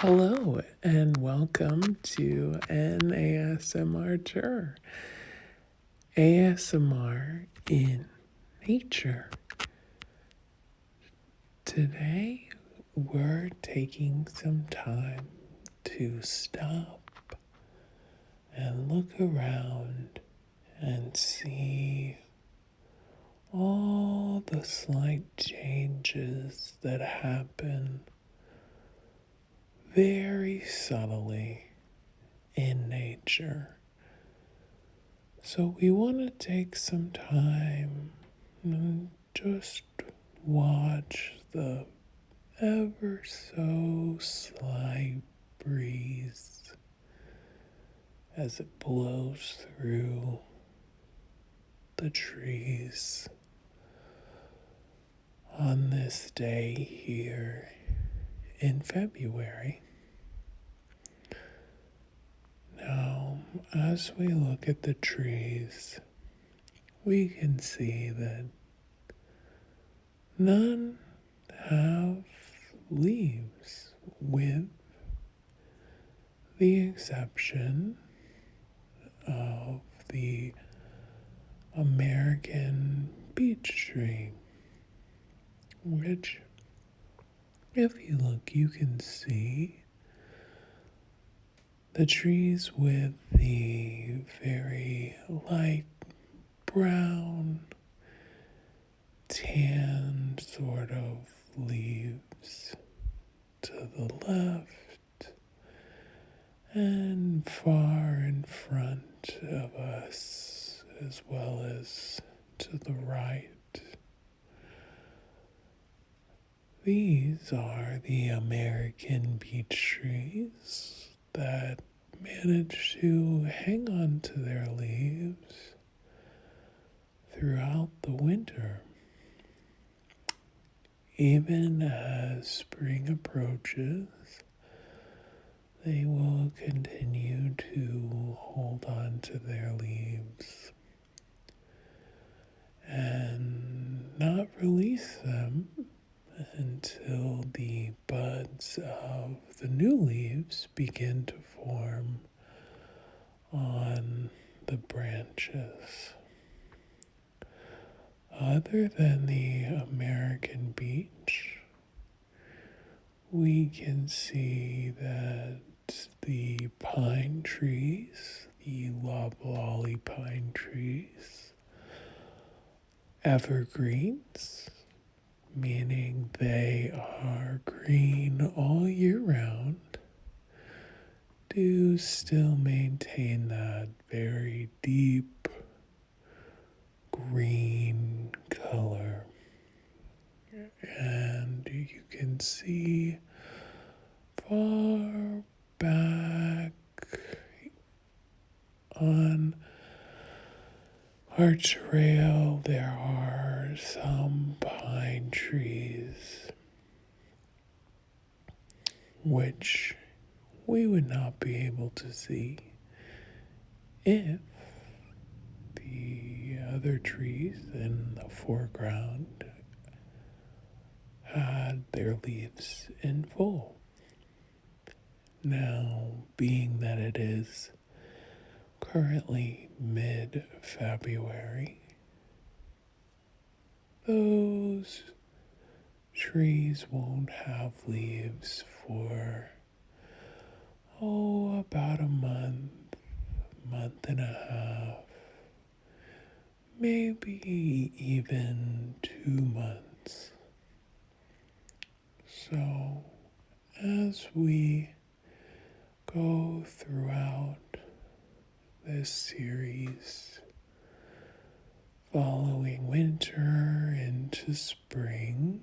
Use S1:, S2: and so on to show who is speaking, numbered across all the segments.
S1: Hello and welcome to an ASMR tour. ASMR in nature. Today we're taking some time to stop and look around and see all the slight changes that happen very subtly in nature. So we want to take some time and just watch the ever so slight breeze as it blows through the trees on this day here in February. Now, as we look at the trees, we can see that none have leaves, with the exception of the American beech tree, which, if you look, you can see the trees with the very light brown, tan sort of leaves to the left and far in front of us, as well as to the right. These are the American beech trees that manage to hang on to their leaves throughout the winter. Even as spring approaches, they will continue to hold on to their leaves and not release them until the buds of the new leaves begin to form on the branches. Other than the American beech, we can see that the pine trees, the loblolly pine trees, evergreens, meaning they are green all year round, do still maintain that very deep green color. And you can see far back on our trail there are some pine trees which we would not be able to see if the other trees in the foreground had their leaves in full. Now, being that it is currently mid-February, those trees won't have leaves for, about a month and a half, maybe even 2 months. So, as we go throughout this series, following winter into spring,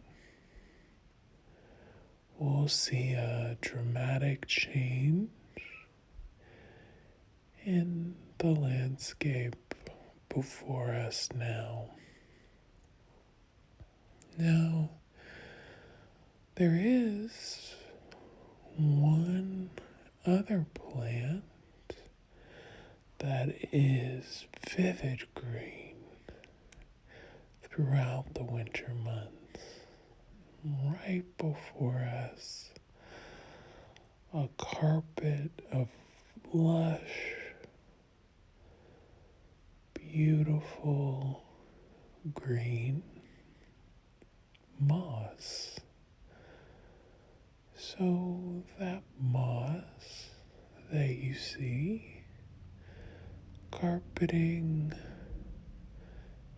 S1: we'll see a dramatic change in the landscape before us now. Now, there is one other plant that is vivid green throughout the winter months. Right before us a carpet of lush, beautiful green moss. So that moss that you see carpeting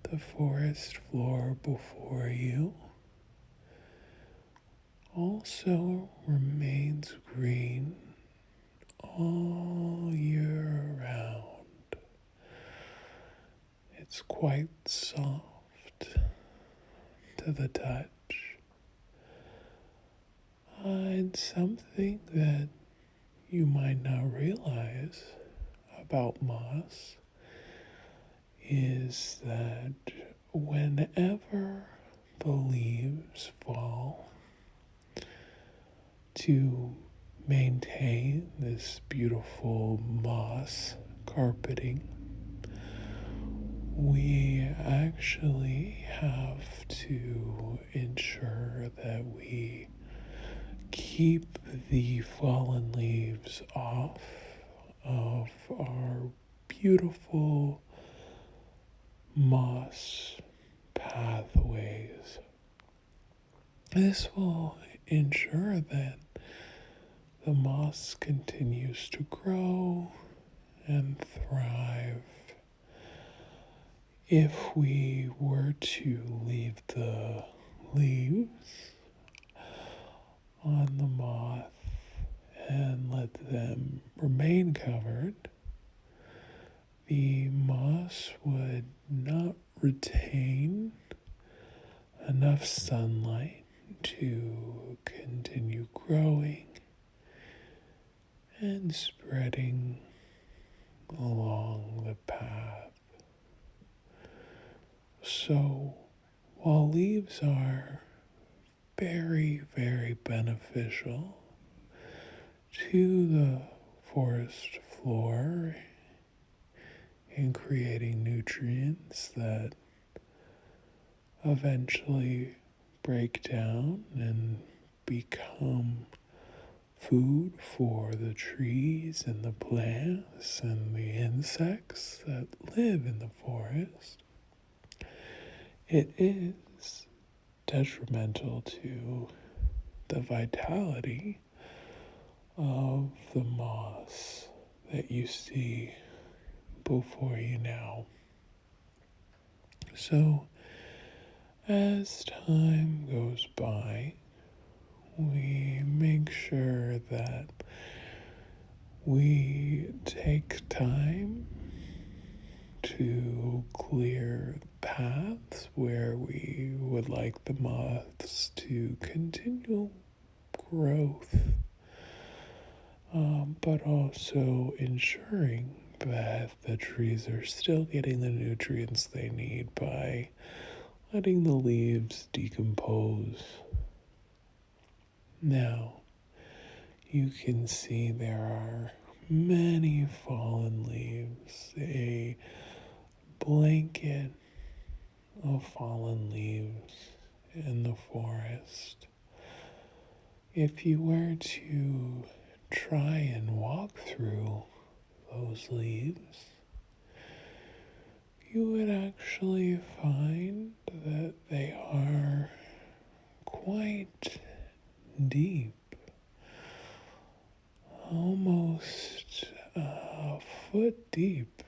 S1: the forest floor before you also remains green all year round. It's quite soft to the touch, and something that you might not realize about moss is that whenever the leaves fall to maintain this beautiful moss carpeting, we actually have to ensure that we keep the fallen leaves off of our beautiful moss pathways. This will ensure that the moss continues to grow and thrive. If we were to leave the leaves on the moss and let them remain covered, the moss would not retain enough sunlight to continue growing and spreading along the path. So, while leaves are very, very beneficial to the forest floor in creating nutrients that eventually break down and become food for the trees and the plants and the insects that live in the forest, it is detrimental to the vitality of the moss that you see before you now. So, as time goes by, we make sure that we take time to clear paths where we would like the moths to continue growth, but also ensuring that the trees are still getting the nutrients they need by letting the leaves decompose. Now, you can see there are many fallen leaves, a blanket of fallen leaves in the forest. If you were to try and walk through those leaves, you would actually find that they are quite deep, almost a foot deep,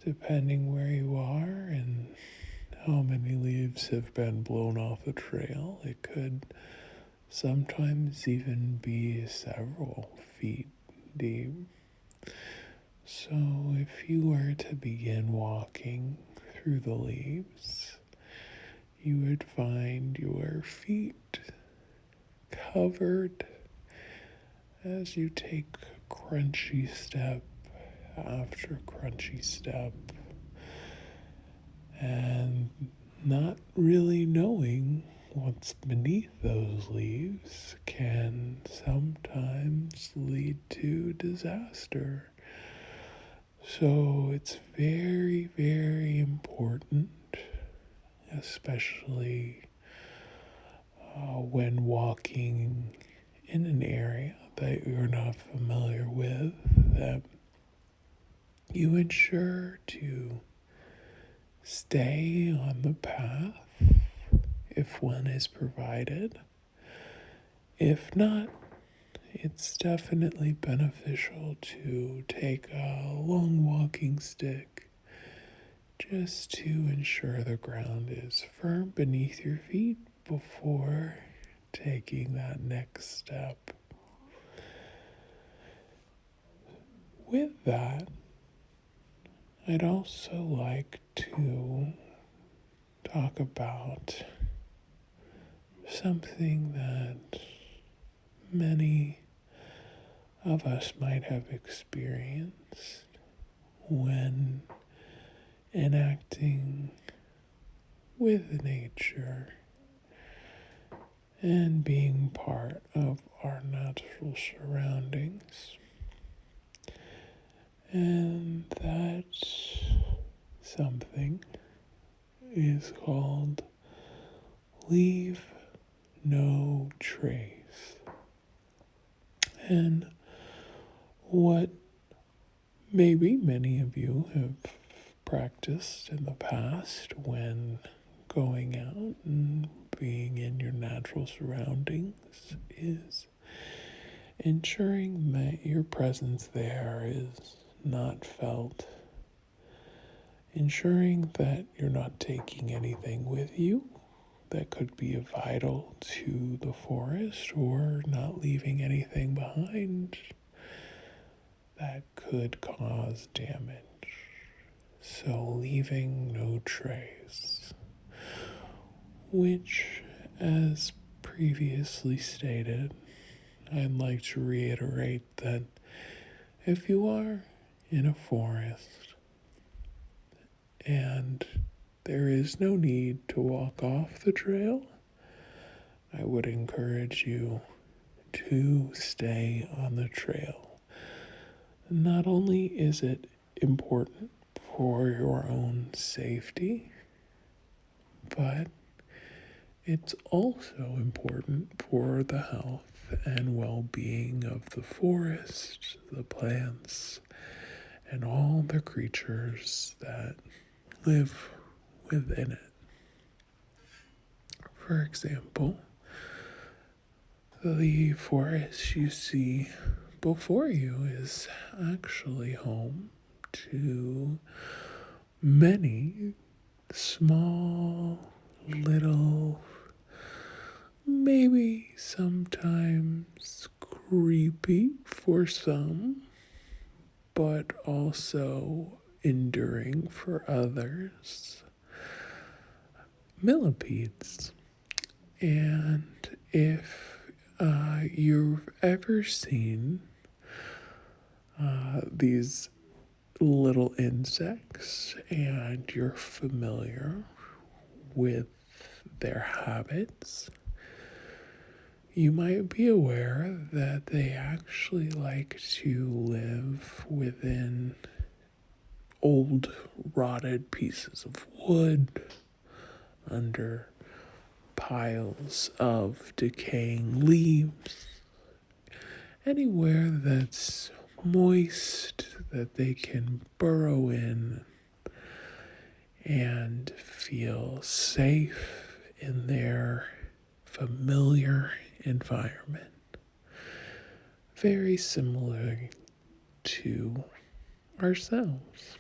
S1: depending where you are and how many leaves have been blown off the trail. It could sometimes even be several feet deep. So if you were to begin walking through the leaves, you would find your feet covered as you take crunchy step after crunchy step, and not really knowing what's beneath those leaves can sometimes lead to disaster. So it's very, very important, especially when walking in an area that you're not familiar with, that you ensure to stay on the path if one is provided. If not, it's definitely beneficial to take a long walking stick just to ensure the ground is firm beneath your feet before taking that next step. With that, I'd also like to talk about something that many of us might have experienced when enacting with nature and being part of our natural surroundings. And that something is called leave no trace. And what maybe many of you have practiced in the past when going out and being in your natural surroundings is ensuring that your presence there is not felt, ensuring that you're not taking anything with you that could be vital to the forest, or not leaving anything behind that could cause damage. So leaving no trace, which, as previously stated, I'd like to reiterate that if you are in a forest and there is no need to walk off the trail, I would encourage you to stay on the trail. Not only is it important for your own safety, but it's also important for the health and well-being of the forest, the plants, and all the creatures that live within it. For example, the forest you see before you is actually home to many small, little, maybe sometimes creepy for some, but also enduring for others, millipedes. And if you've ever seen these little insects and you're familiar with their habits, you might be aware that they actually like to live within old rotted pieces of wood, under piles of decaying leaves, anywhere that's moist that they can burrow in and feel safe in their familiar environment. Very similar to ourselves.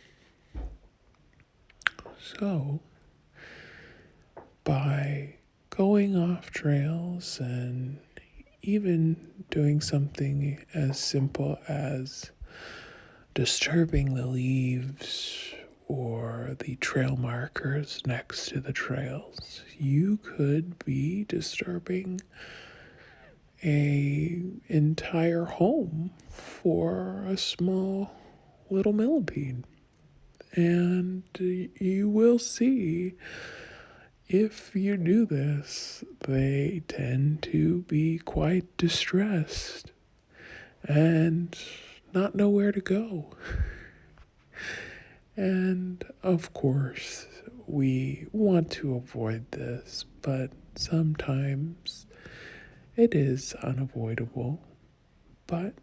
S1: So, by going off trails and even doing something as simple as disturbing the leaves or the trail markers next to the trails, you could be disturbing a entire home for a small little millipede. And you will see, if you do this, they tend to be quite distressed and not know where to go. And of course, we want to avoid this, but sometimes it is unavoidable. But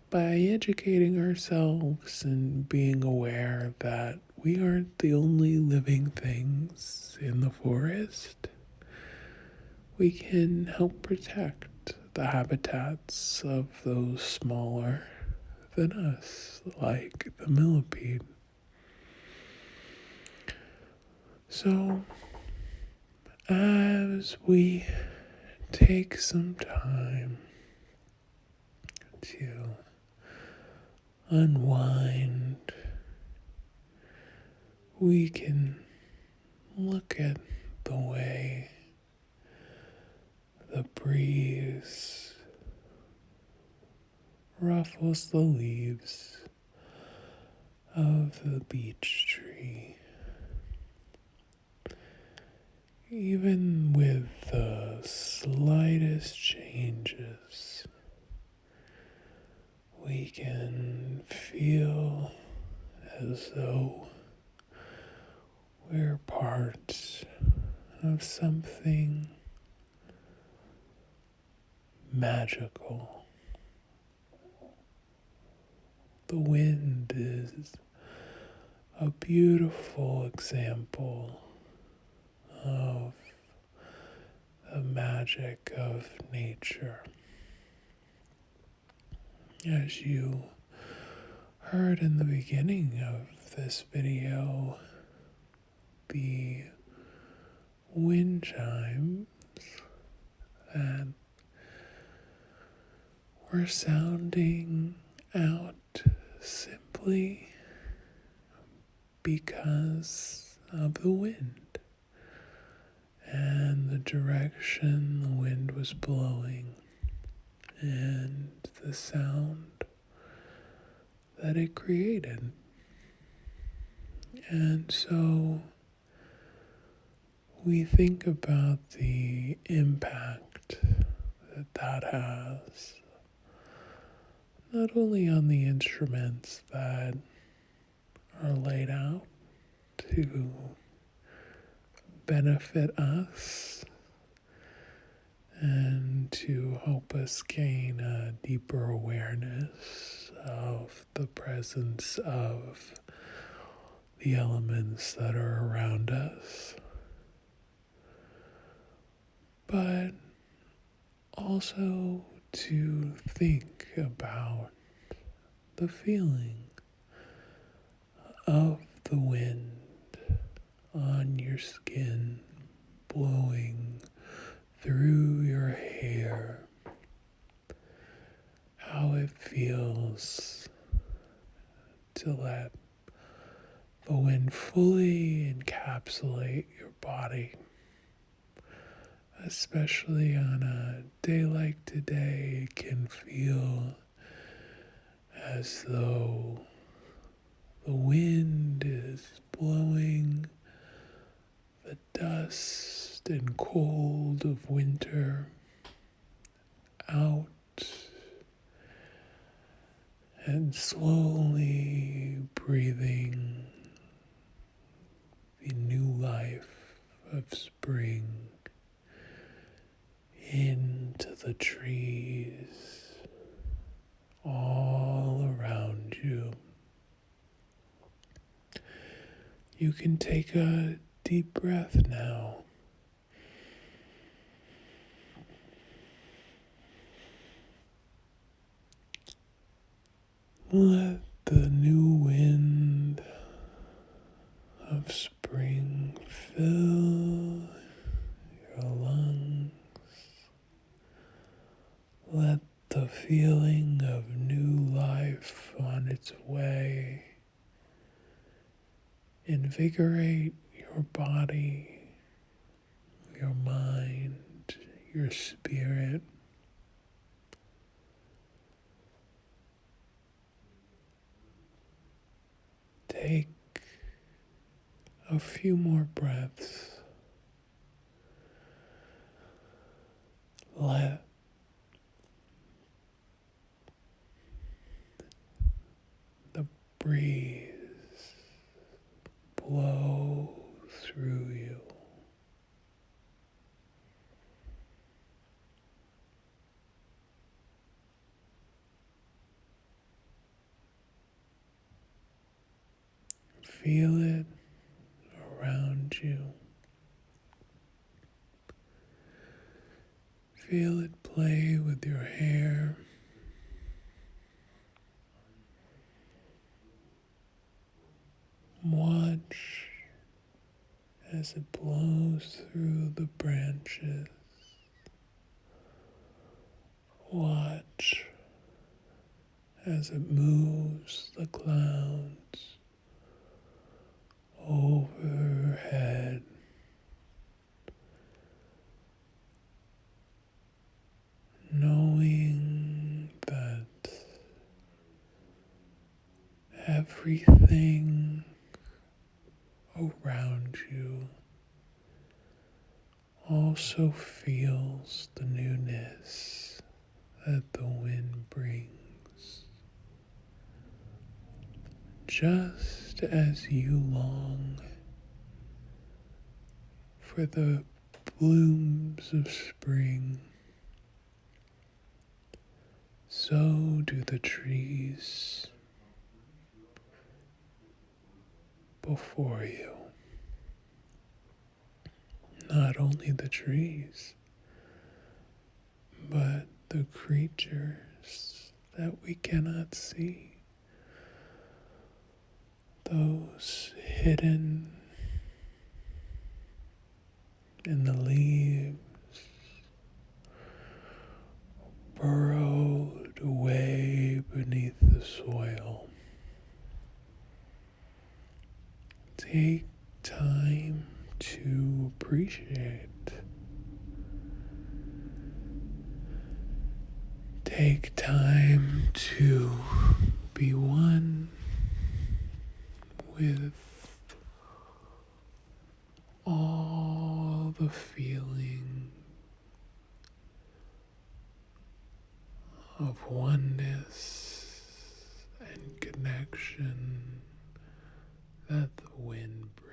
S1: by educating ourselves and being aware that we aren't the only living things in the forest, we can help protect the habitats of those smaller than us, like the millipede. So, as we take some time to unwind, we can look at the way the breeze ruffles the leaves of the beech tree. Even with the slightest changes, we can feel as though we're part of something magical. The wind is a beautiful example of the magic of nature. As you heard in the beginning of this video, the wind chimes that were sounding out simply because of the wind and the direction the wind was blowing and the sound that it created. And so we think about the impact that has, not only on the instruments that are laid out to benefit us and to help us gain a deeper awareness of the presence of the elements that are around us, but also to think about the feeling of the wind on your skin blowing through your hair, how it feels to let the wind fully encapsulate your body, especially on a day like today. It can feel as though the wind is blowing the dust and cold of winter out and slowly breathing the new life of spring into the trees all around you. You can take a deep breath now. Let the new wind of spring fill your lungs. Let the feeling of new life on its way invigorate your body, your mind, your spirit. Take a few more breaths. Let the breeze blow through you. Feel it around you. Feel it play with your hair. Watch as it blows through the branches. Watch as it moves the clouds overhead. Knowing that everything around you also feels the newness that the wind brings. Just as you long for the blooms of spring, so do the trees before you. Not only the trees, but the creatures that we cannot see, those hidden in the leaves, burrowed away beneath the soil. Take time to appreciate. Take time to be one with all the feeling of oneness and connection that the wind brings.